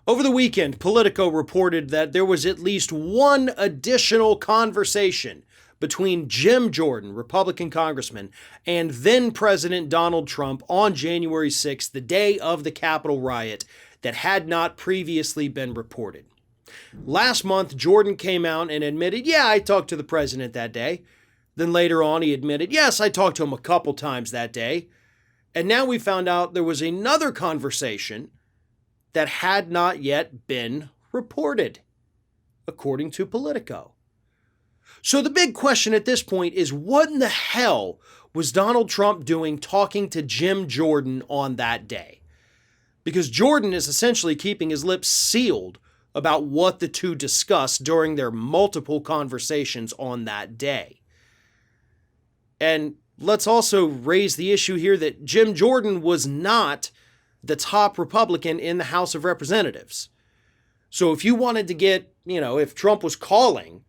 Over the weekend, Politico reported that there was at least one additional conversation between Jim Jordan, Republican congressman, and then President Donald Trump on January 6th, the day of the Capitol riot, that had not previously been reported. Last month, Jordan came out and admitted, yeah, I talked to the president that day. Then later on, he admitted, yes, I talked to him a couple times that day. And now we found out there was another conversation that had not yet been reported, according to Politico. So the big question at this point is, what in the hell was Donald Trump doing talking to Jim Jordan on that day? Because Jordan is essentially keeping his lips sealed about what the two discussed during their multiple conversations on that day. And let's also raise the issue here that Jim Jordan was not the top Republican in the House of Representatives. So if you wanted to get, if Trump was calling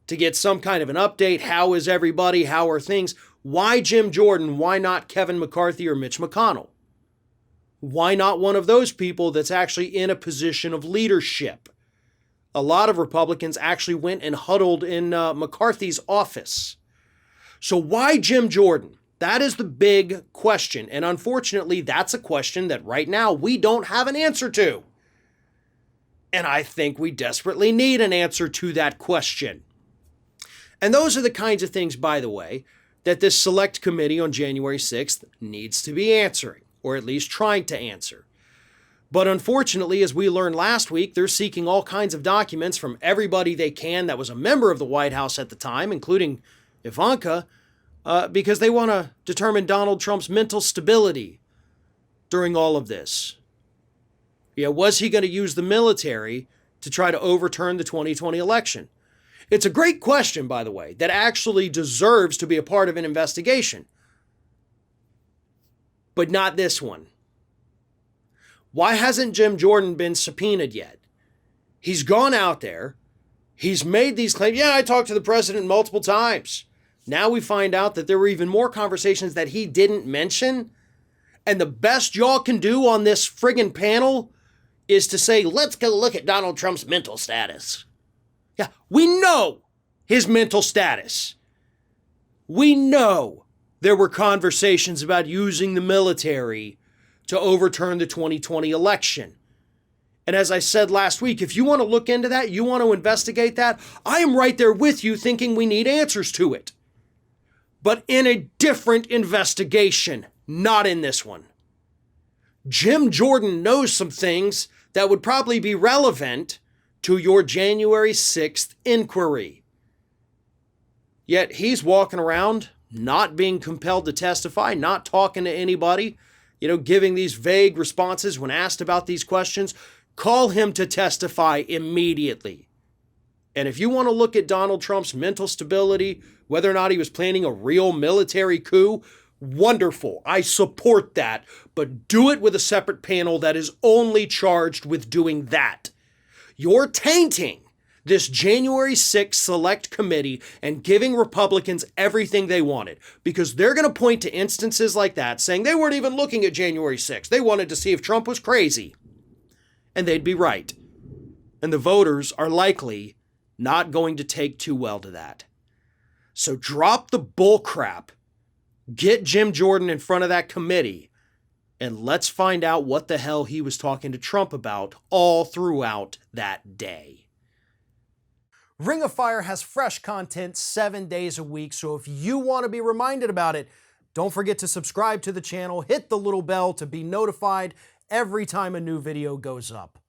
to get some kind of an update, how is everybody, how are things, why Jim Jordan? Why not Kevin McCarthy or Mitch McConnell? Why not one of those people that's actually in a position of leadership? A lot of Republicans actually went and huddled in McCarthy's office. So why Jim Jordan? That is the big question. And unfortunately, that's a question that right now we don't have an answer to. And I think we desperately need an answer to that question. And those are the kinds of things, by the way, that this select committee on January 6th needs to be answering, or at least trying to answer. But unfortunately, as we learned last week, they're seeking all kinds of documents from everybody they can that was a member of the White House at the time, including Ivanka, because they want to determine Donald Trump's mental stability during all of this. Yeah, was he going to use the military to try to overturn the 2020 election? It's a great question, by the way, that actually deserves to be a part of an investigation. But not this one. Why hasn't Jim Jordan been subpoenaed yet? He's gone out there. He's made these claims. Yeah, I talked to the president multiple times. Now we find out that there were even more conversations that he didn't mention. And the best y'all can do on this friggin' panel is to say, let's go look at Donald Trump's mental status. Yeah, we know his mental status. We know there were conversations about using the military to overturn the 2020 election. And as I said last week, if you want to look into that, you want to investigate that, I am right there with you thinking we need answers to it. But in a different investigation, not in this one. Jim Jordan knows some things that would probably be relevant to your January 6th inquiry. Yet he's walking around, not being compelled to testify, not talking to anybody, giving these vague responses when asked about these questions. Call him to testify immediately. And if you want to look at Donald Trump's mental stability, whether or not he was planning a real military coup, wonderful. I support that. But do it with a separate panel that is only charged with doing that. You're tainting this January 6th select committee and giving Republicans everything they wanted, because they're going to point to instances like that saying they weren't even looking at January 6th. They wanted to see if Trump was crazy. And they'd be right. And the voters are likely not going to take too well to that. So drop the bull crap, get Jim Jordan in front of that committee, and let's find out what the hell he was talking to Trump about all throughout that day. Ring of Fire has fresh content 7 days a week, so if you want to be reminded about it, don't forget to subscribe to the channel, hit the little bell to be notified every time a new video goes up.